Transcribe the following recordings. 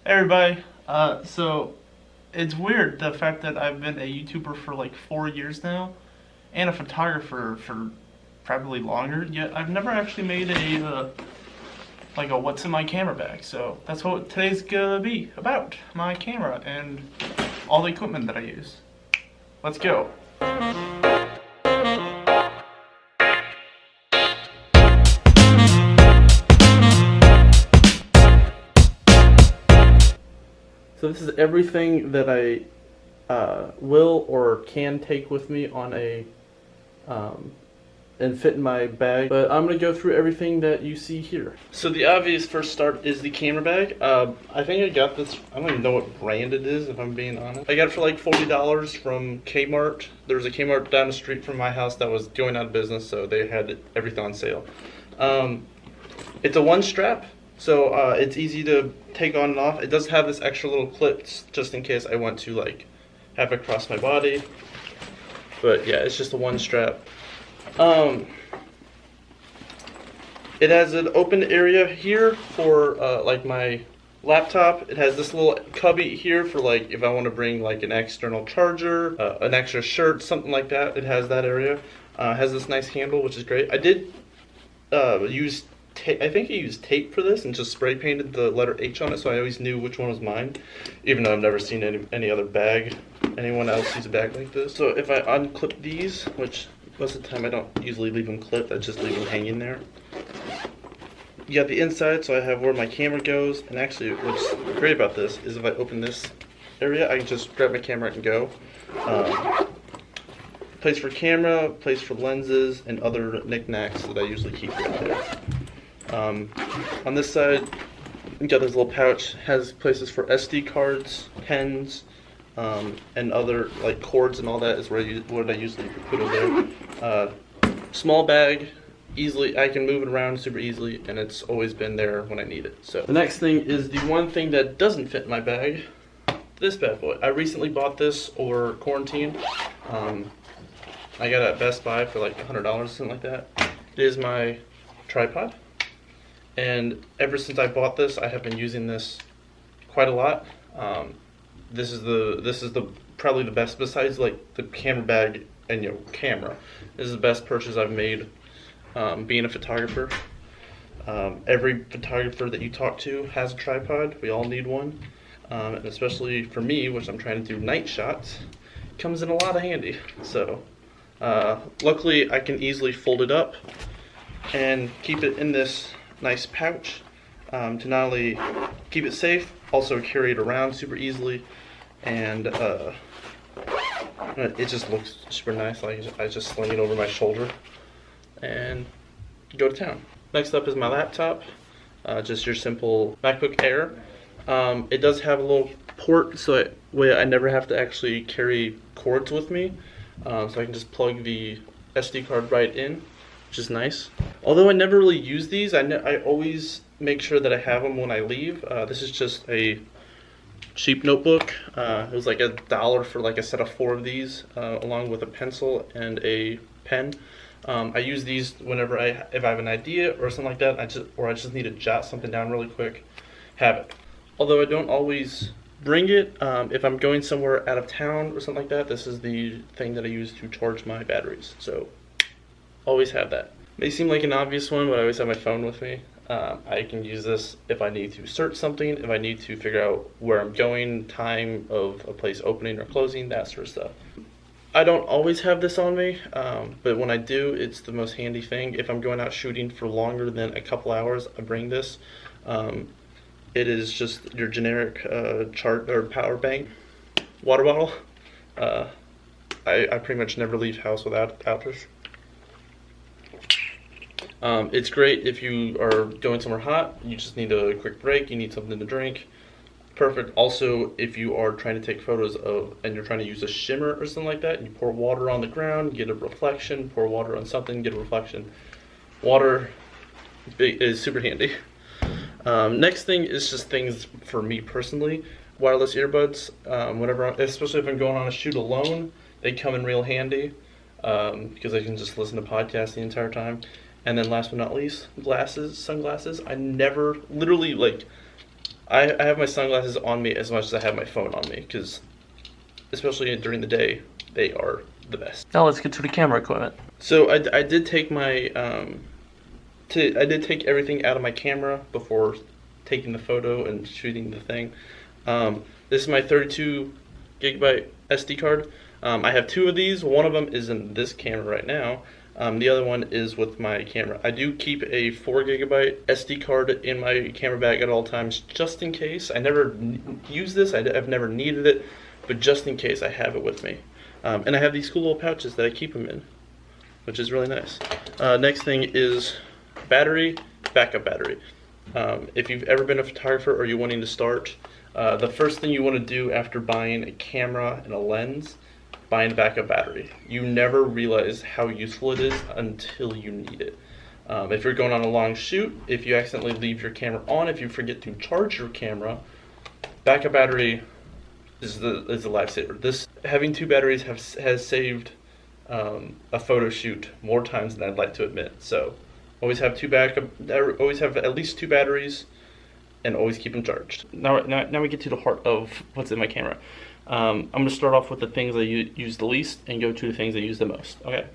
Hey everybody. So it's weird the fact that I've been a YouTuber for like 4 years now, and a photographer for probably longer. Yet I've never actually made a what's in my camera bag. So that's what today's gonna be about: my camera and all the equipment that I use. Let's go. So this is everything that I will or can take with me on and fit in my bag. But I'm going to go through everything that you see here. So the obvious first start is the camera bag. I think I got this, I don't even know what brand it is if I'm being honest. I got it for like $40 from Kmart. There's a Kmart down the street from my house that was going out of business, so they had everything on sale. It's a one strap. So it's easy to take on and off. It does have this extra little clips just in case I want to like have it across my body. But yeah, it's just a one strap. It has an open area here for like my laptop. It has this little cubby here for like if I want to bring like an external charger, an extra shirt, something like that. It has that area. It has this nice handle, which is great. I did use I think I used tape for this and just spray painted the letter H on it, so I always knew which one was mine, even though I've never seen any other bag, anyone else use a bag like this. So if I unclip these, which most of the time I don't usually leave them clipped, I just leave them hanging there. You got the inside, so I have where my camera goes, and actually what's great about this is if I open this area, I can just grab my camera and go. Place for camera, place for lenses, and other knickknacks that I usually keep right there. On this side, you got this little pouch, has places for SD cards, pens, and other like cords and all that is what I usually put in there. Small bag, I can move it around super easily, and it's always been there when I need it. So the next thing is the one thing that doesn't fit in my bag, this bad boy. I recently bought this over quarantine. I got it at Best Buy for like $100 or something like that. It is my tripod. And ever since I bought this, I have been using this quite a lot. This is the probably the best besides like the camera bag and camera. This is the best purchase I've made being a photographer. Every photographer that you talk to has a tripod. We all need one, and especially for me, which I'm trying to do night shots, it comes in a lot of handy. So luckily, I can easily fold it up and keep it in this nice pouch to not only keep it safe, also carry it around super easily, and it just looks super nice. Like I just sling it over my shoulder and go to town. Next up is my laptop, just your simple MacBook Air. It does have a little port, so I never have to actually carry cords with me, so I can just plug the SD card right in, which is nice. Although I never really use these, I always make sure that I have them when I leave. This is just a cheap notebook. It was like $1 for like a set of 4 of these, along with a pencil and a pen. I use these whenever if I have an idea or something like that, I just need to jot something down really quick, have it. Although I don't always bring it, if I'm going somewhere out of town or something like that, this is the thing that I use to charge my batteries. So always have that. May seem like an obvious one, but I always have my phone with me. I can use this if I need to search something, if I need to figure out where I'm going, time of a place opening or closing, that sort of stuff. I don't always have this on me, but when I do, it's the most handy thing. If I'm going out shooting for longer than a couple hours, I bring this. It is just your generic chart or power bank water bottle. I pretty much never leave house without this. It's great if you are going somewhere hot, you just need a quick break, you need something to drink. Perfect. Also, if you are trying to take photos and you're trying to use a shimmer or something like that, you pour water on the ground, get a reflection, pour water on something, get a reflection. Water is super handy. Next thing is just things for me personally. Wireless earbuds, especially if I'm going on a shoot alone, they come in real handy because I can just listen to podcasts the entire time. And then last but not least, sunglasses. I never, literally, like, I have my sunglasses on me as much as I have my phone on me, because especially during the day, they are the best. Now let's get to the camera equipment. So I did take my I did take everything out of my camera before taking the photo and shooting the thing. This is my 32 gigabyte SD card. I have two of these. One of them is in this camera right now. The other one is with my camera. I do keep a 4 gigabyte SD card in my camera bag at all times, just in case. I never use this. I've never needed it, but just in case, I have it with me. And I have these cool little pouches that I keep them in, which is really nice. Next thing is battery, backup battery. If you've ever been a photographer or you're wanting to start, the first thing you want to do after buying a camera and a lens, buying a backup battery. You never realize how useful it is until you need it. If you're going on a long shoot, if you accidentally leave your camera on, if you forget to charge your camera, backup battery is the lifesaver. This having two batteries has saved a photo shoot more times than I'd like to admit. So always have always have at least two batteries, and always keep them charged. Now we get to the heart of what's in my camera. I'm going to start off with the things I use the least and go to the things I use the most. Okay.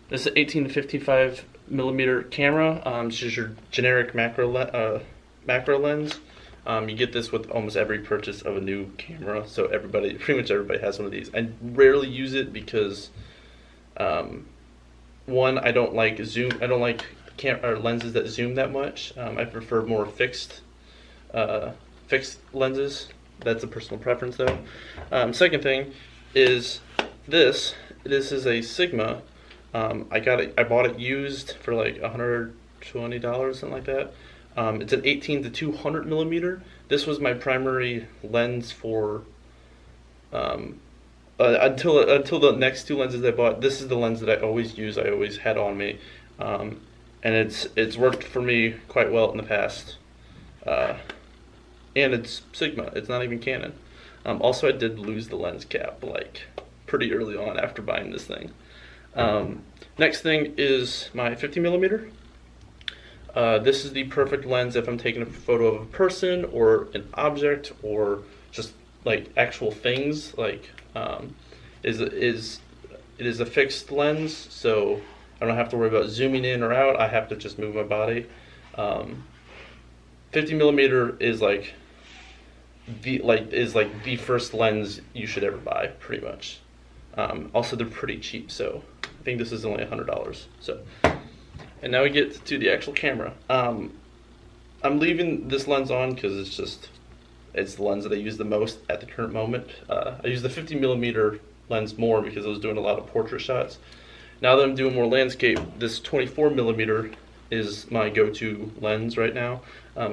This is an 18 to 55 millimeter camera. This is your generic macro lens. You get this with almost every purchase of a new camera, so pretty much everybody has one of these. I rarely use it because, one, I don't like zoom. I don't like lenses that zoom that much. I prefer more fixed lenses. That's a personal preference, though. Second thing is this. This is a Sigma. I bought it used for like $120, something like that. It's an 18 to 200 millimeter. This was my primary lens for until the next two lenses I bought. This is the lens that I always use. I always had on me, and it's worked for me quite well in the past. And it's Sigma. It's not even Canon. Also, I did lose the lens cap like pretty early on after buying this thing. Next thing is my 50 millimeter. This is the perfect lens if I'm taking a photo of a person or an object or just like actual things. Like it is a fixed lens, so I don't have to worry about zooming in or out. I have to just move my body. 50 millimeter is like the first lens you should ever buy, pretty much. Also, they're pretty cheap, so I think this is only $100. So, and now we get to the actual camera. I'm leaving this lens on because it's the lens that I use the most at the current moment. I use the 50 millimeter lens more because I was doing a lot of portrait shots. Now that I'm doing more landscape, this 24 millimeter is my go-to lens right now.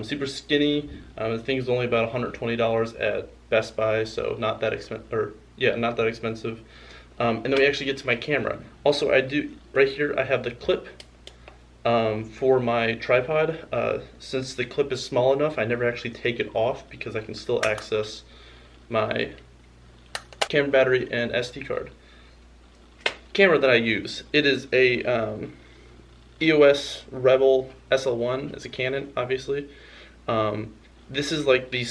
Super skinny. The thing's only about $120 at Best Buy, so not that expensive. And then we actually get to my camera. Also, right here I have the clip for my tripod. Since the clip is small enough, I never actually take it off because I can still access my camera battery and SD card. Camera that I use, it is a EOS Rebel SL1. It's a Canon, obviously. This is like the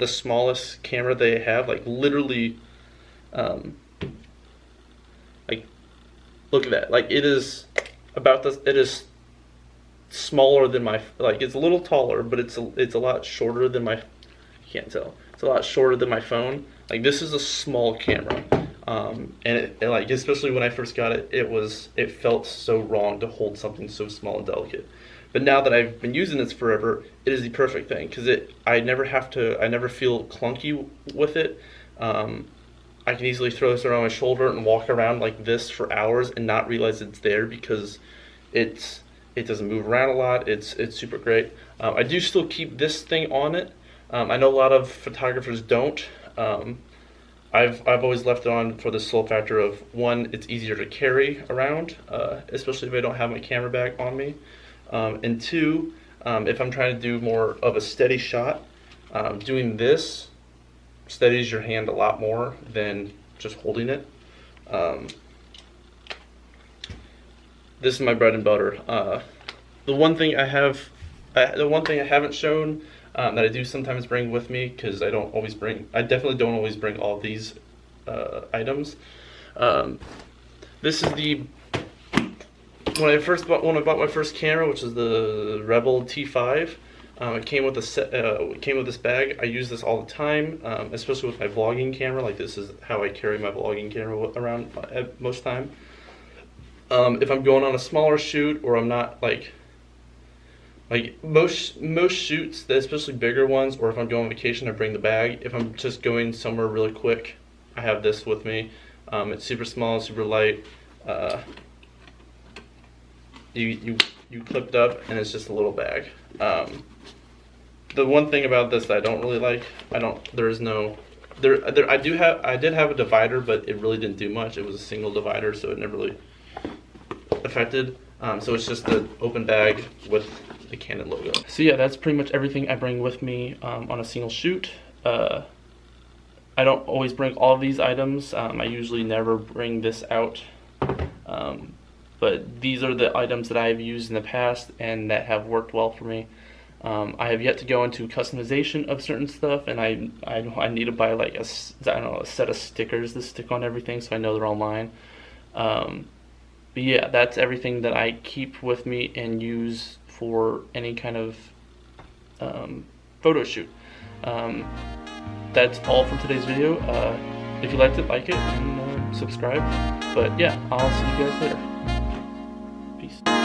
smallest camera they have. Like literally, like look at that. Like it is about this. It is smaller than my. Like it's a little taller, but it's a lot shorter than my. You can't tell. It's a lot shorter than my phone. Like this is a small camera. And like especially when I first got it, it felt so wrong to hold something so small and delicate. But now that I've been using this forever, it is the perfect thing because I never feel clunky with it. I can easily throw this around my shoulder and walk around like this for hours and not realize it's there because it doesn't move around a lot. It's super great. I do still keep this thing on it. I know a lot of photographers don't. I've always left it on for the sole factor of, one, it's easier to carry around, especially if I don't have my camera bag on me, and two, if I'm trying to do more of a steady shot, doing this steadies your hand a lot more than just holding it. This is my bread and butter. The one thing I have The one thing I haven't shown that I do sometimes bring with me, because I definitely don't always bring all these items. This is when I bought my first camera, which is the Rebel T5. It came with this bag. I use this all the time, especially with my vlogging camera. Like, this is how I carry my vlogging camera around most time. If I'm going on a smaller shoot, or I'm not like most shoots, especially bigger ones, or if I'm going on vacation, I bring the bag. If I'm just going somewhere really quick, I have this with me. It's super small, super light. You clip it up, and it's just a little bag. The one thing about this that I don't really like, I did have a divider, but it really didn't do much. It was a single divider, so it never really affected. So it's just an open bag with the Canon logo. So yeah, that's pretty much everything I bring with me on a single shoot. I don't always bring all of these items. I usually never bring this out. But these are the items that I've used in the past and that have worked well for me. I have yet to go into customization of certain stuff, and I need to buy like a set of stickers to stick on everything, so I know they're all mine. But yeah, that's everything that I keep with me and use for any kind of photo shoot. That's all from today's video. If you liked it, like it, and subscribe. But yeah, I'll see you guys later. Peace.